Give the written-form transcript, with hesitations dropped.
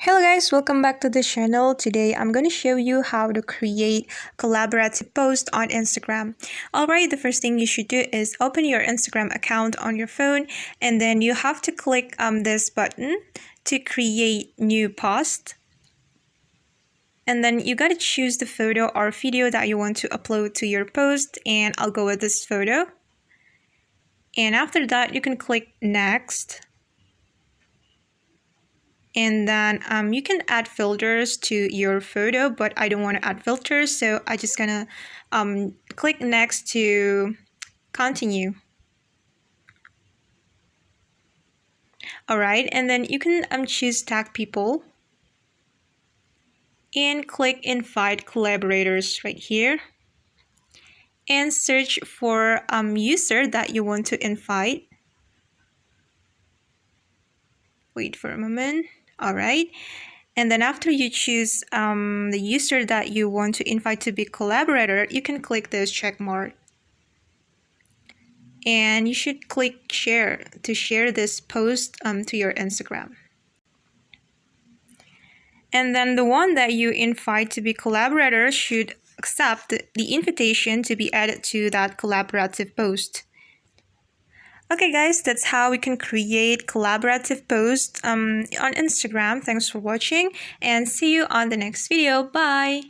Hello guys, welcome back to the channel. Today I'm going to show you how to create collaborative post on Instagram. Alright, the first thing you should do is open your Instagram account on your phone, and then you have to click this button to create new post. And then you got to choose the photo or video that you want to upload to your post, and I'll go with this photo. And after that, you can click next. And then you can add filters to your photo, but I don't want to add filters, so I just gonna click next to continue. Alright, and then you can choose tag people and click invite collaborators right here, and search for user that you want to invite. Wait for a moment. Alright, and then after you choose the user that you want to invite to be collaborator, you can click this check mark. And you should click share to share this post to your Instagram. And then the one that you invite to be collaborator should accept the invitation to be added to that collaborative post. Okay guys, that's how we can create collaborative posts on Instagram. Thanks for watching and see you on the next video. Bye!